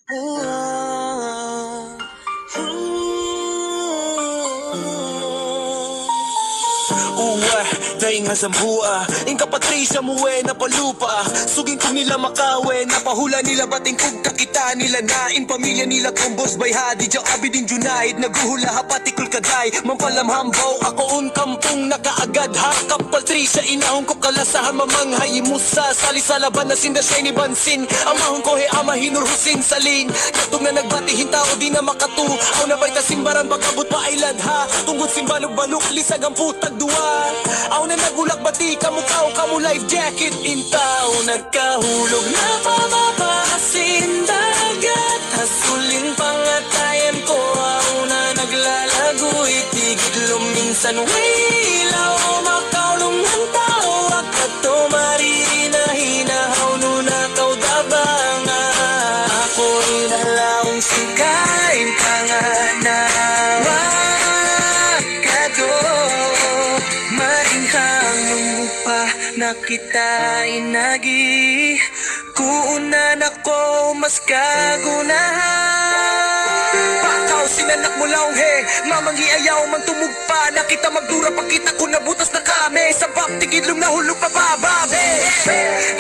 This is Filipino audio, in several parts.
Ah, daing nga sambua Ingka Patricia muwe na palupa Suging kong nila makawe Napahula nila bating kong kakita nila nain Pamilya nila kumbos bay hadi Diyaw abidin junaid Naguhula hapatikul kaday Mampalamhambaw ako un kampung nakaagad Hakap Patricia inahong ko kalasahan Mamanghay musa Sali sa laban na sinda siya ni Bansin Amahong ko he ama hinurhusin salin Katong na nagbatihin tao di na makatu Aw na ba'y tasimbaran pagabot pa island ha Tungkol simbalog-balok lisag ang putag duwa Aw na nagulak bati kamutaw kamo life jacket Intaw nagkahulog na pababasin dagat Hasulin pangatayan ko Aw na naglalago itigid luminsan Wilaw makaulong ng tao Akato marina hinahaw nunakaw dabang Ako'y nalawang singkay panganawa Nakita inagi Kuunan ako mas kagunahan Pakaw sinanak mo launghe Mamanghi ayaw man tumugpa Nakita magdura pagkita ko nabutas na kami Sa baptigidlong nahulog pa bababe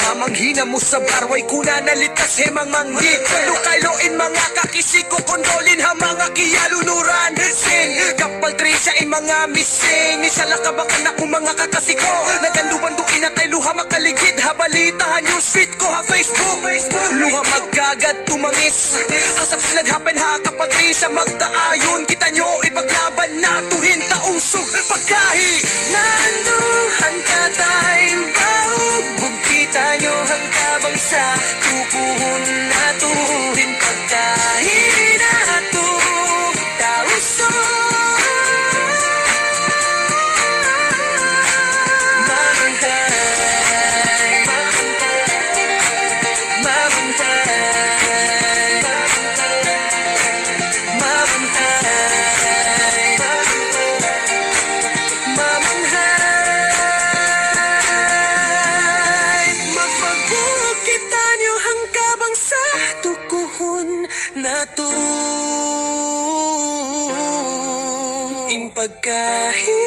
Mamanghina mo sa barway kuna nalitas hemang manggi Lukayloin mga kakisiko Kondolin ha mga kiyalunuran Sin kapal Trisha in mga missing Nisala kabakan ako mga kakasiko Nagandubanduin na kay luha makaligid Habalitahan yung sweet ko ha Facebook Luha magkagat tumangis Asap sinaghapen ha kapag Trisha magdaayon Kita nyo ipaglaban na tuhin tausog Pagkahi Nanduhan ka tayong baog Bugkita nyo ang kabang sa tupuhon na tuhin Pagkahi na ito tausog Pagkahi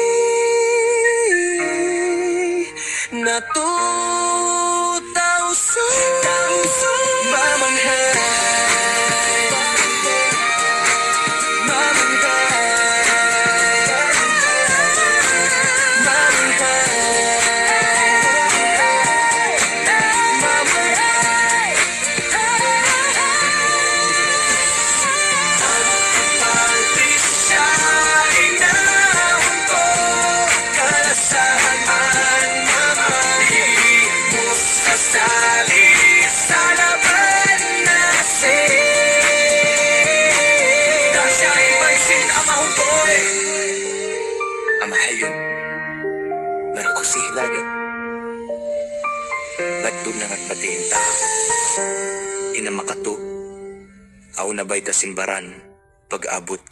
na to tausog mamanghay Amahayon Narakusih lagi Ladto na nagbatiin ta Ina makatu Aw na ba'y tasimbaran Pag-abot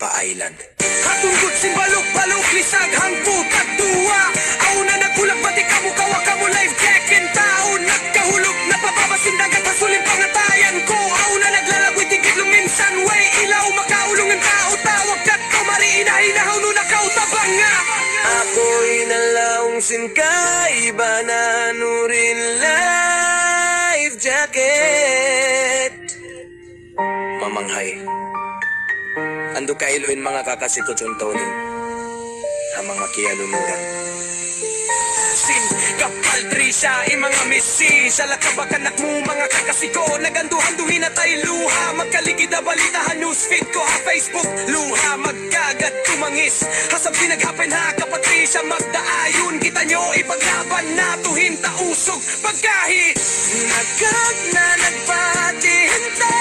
Pa-island Hatunggot simbalok-balok Lisag hangko tagduwa Aw na nagkulak Bati kamo kawa kamo life jacket Tao nagkahulog Napababasin dagat Hasulin pangatayan ko Aw na naglalagoy Tigid luminsan Way ilaw makaulong ang tao Tawag kat Mariina hinahaw nun nakautabang nga Ako'y nalawang singkay Bananurin life jacket Mamanghay Ando kailuin mga kakasitutsuntonin Ang mga kialumuran Sin kapal Trisha mga misi Sa lakabakan mo mga kakasiko Naganduhan-duhin na tayo luha Magkaligid na balitahan newsfeed ko ha Facebook Luha magkagat tumangis Hasab pinaghapen ha kapag Trisha magdaayon Kita nyo ipaglaban na tuhin tausog Pagkahi Nagkag na nagpatihinta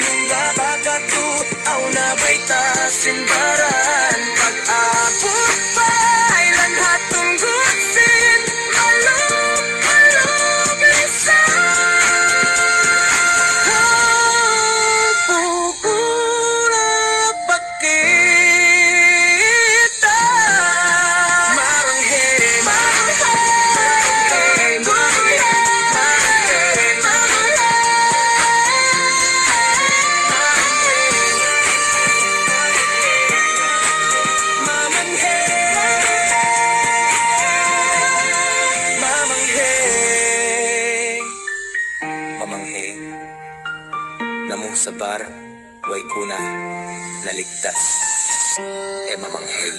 Yung babakatu Aw na ba'y tasimbaran Pag-abot pa Ilan hatong gutsin Malog lisan Pupura pagkita Maranghe Maranghe sa bar, way kuna, naligtas. Mamanghay.